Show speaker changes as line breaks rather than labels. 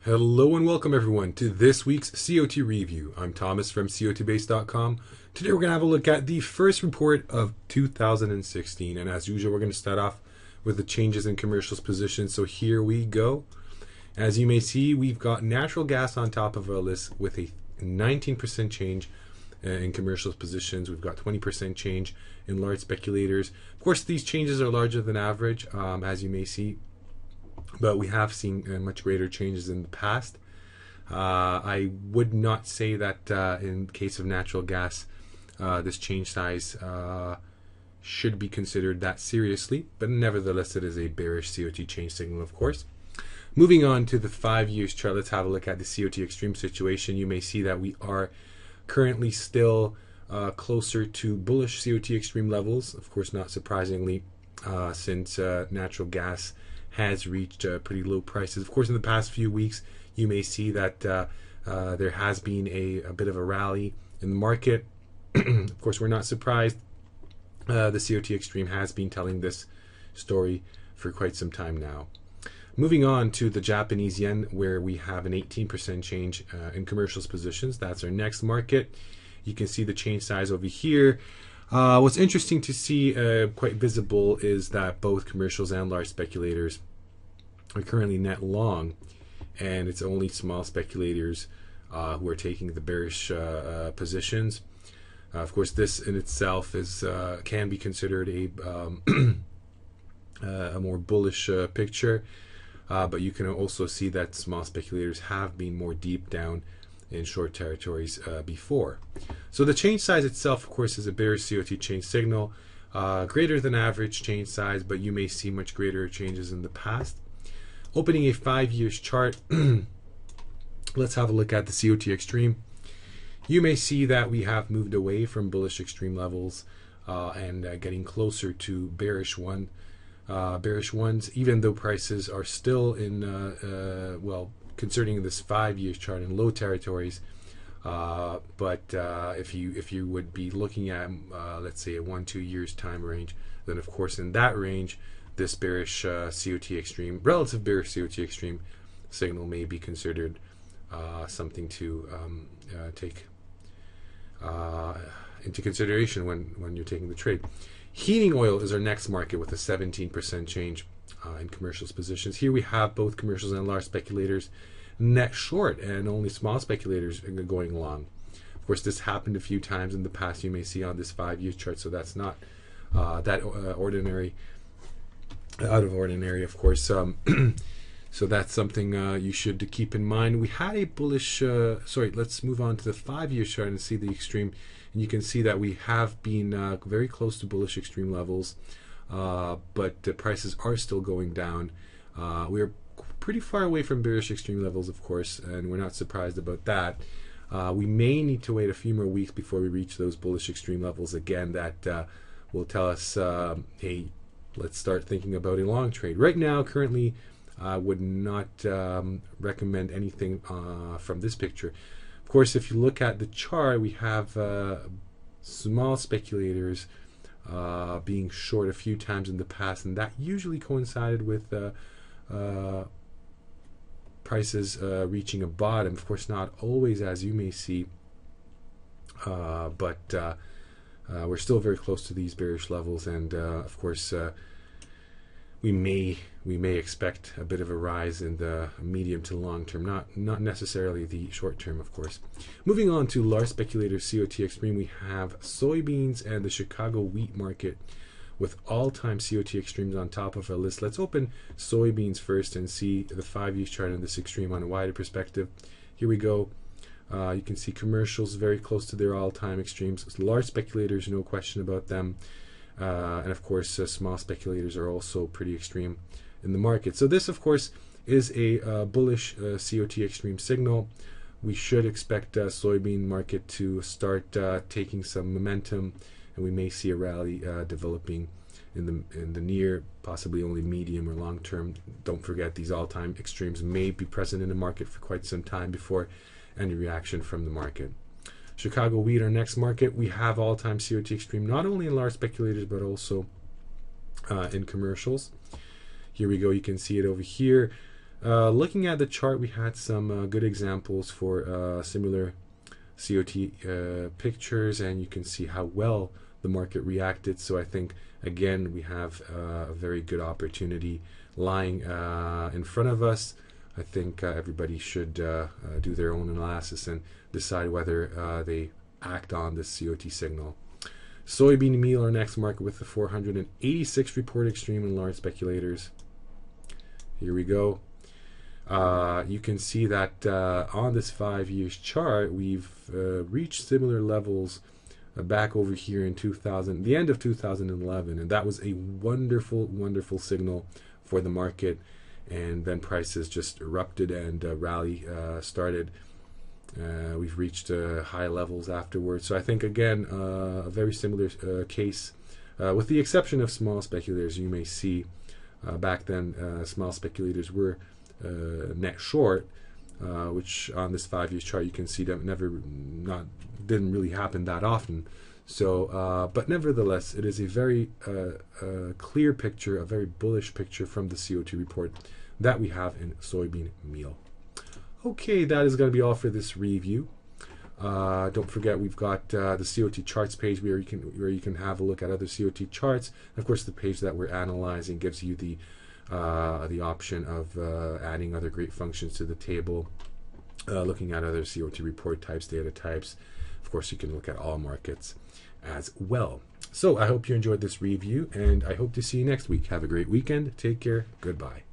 Hello and welcome everyone to this week's COT review. I'm Thomas from COTbase.com. Today we're going to have a look at the first report of 2016, and as usual we're going to start off with the changes in commercials position. So here we go. As you may see, we've got natural gas on top of our list with a 19% change in commercials positions. We've got 20% change in large speculators. Of course, these changes are larger than average, as you may see, but we have seen much greater changes in the past. I would not say that in case of natural gas, this change size should be considered that seriously, but nevertheless it is a bearish COT change signal, of course. Moving on to the 5 years chart, let's have a look at the COT Extreme situation. You may see that we are currently still closer to bullish COT Extreme levels, of course not surprisingly, since natural gas has reached pretty low prices. Of course, in the past few weeks, you may see that there has been a bit of a rally in the market. Of course, we're not surprised. The COT Extreme has been telling this story for quite some time now. Moving on to the Japanese yen, where we have an 18% change in commercials positions. That's our next market. You can see the change size over here. What's interesting to see, quite visible, is that both commercials and large speculators are currently net long, and it's only small speculators who are taking the bearish positions. Of course, this in itself is can be considered a more bullish picture, but you can also see that small speculators have been more deep down in short territories before. So the change size itself, of course, is a bearish COT change signal, greater than average change size, but you may see much greater changes in the past. Opening a 5 years chart, let's have a look at the COT Extreme. You may see that we have moved away from bullish extreme levels and getting closer to bearish ones, even though prices are still in, well, concerning this 5 years chart, in low territories. But if you would be looking at, let's say, a 1-2 years time range, then of course in that range, this bearish COT Extreme, relative bearish COT Extreme signal may be considered something to take into consideration when you're taking the trade. Heating oil is our next market with a 17% change in commercials positions. Here we have both commercials and large speculators net short, and only small speculators going long. Of course, this happened a few times in the past. You may see on this 5 years chart, so that's not that out of ordinary, of course. So that's something you should keep in mind. We had a bullish, let's move on to the 5 years chart and see the extreme. And you can see that we have been very close to bullish extreme levels, but the prices are still going down. We're pretty far away from bearish extreme levels, of course, and we're not surprised about that. We may need to wait a few more weeks before we reach those bullish extreme levels again. That will tell us, hey, let's start thinking about a long trade. Right now, currently, I would not recommend anything from this picture. Of course, if you look at the chart, we have small speculators being short a few times in the past, and that usually coincided with prices reaching a bottom. Of course, not always, as you may see, but we're still very close to these bearish levels, and of course, we may expect a bit of a rise in the medium to long term, not necessarily the short term, of course. Moving on to large speculator COT Extreme, we have soybeans and the Chicago wheat market with all-time COT Extremes on top of our list. Let's open soybeans first and see the 5 years chart in this extreme on a wider perspective. Here we go. You can see commercials very close to their all-time extremes. Large speculators, no question about them. And of course, small speculators are also pretty extreme in the market. So this, of course, is a bullish COT Extreme signal. We should expect soybean market to start taking some momentum, and we may see a rally developing in the near, possibly only medium or long term. Don't forget, these all-time extremes may be present in the market for quite some time before any reaction from the market. Chicago wheat, our next market, we have all-time COT Extreme, not only in large speculators, but also in commercials. Here we go. You can see it over here. Looking at the chart, we had some good examples for similar COT pictures, and you can see how well the market reacted. So I think, again, we have a very good opportunity lying in front of us. I think everybody should do their own analysis and decide whether they act on this COT signal. Soybean meal, our next market with the 486 report extreme and large speculators. Here we go. You can see that on this 5 years chart, we've reached similar levels back over here in the end of 2011, and that was a wonderful, wonderful signal for the market. And then prices just erupted and rally started. We've reached high levels afterwards. So I think, again, a very similar case, with the exception of small speculators. You may see back then small speculators were net short, which on this 5 years chart you can see that didn't really happen that often. So, but nevertheless, it is a very clear picture, a very bullish picture from the COT report that we have in soybean meal. Okay, that is going to be all for this review. Don't forget, we've got the COT charts page where you can have a look at other COT charts. And of course, the page that we're analyzing gives you the option of adding other great functions to the table, looking at other COT report types, data types. Of course, you can look at all markets as well. So I hope you enjoyed this review, and I hope to see you next week. Have a great weekend. Take care. Goodbye.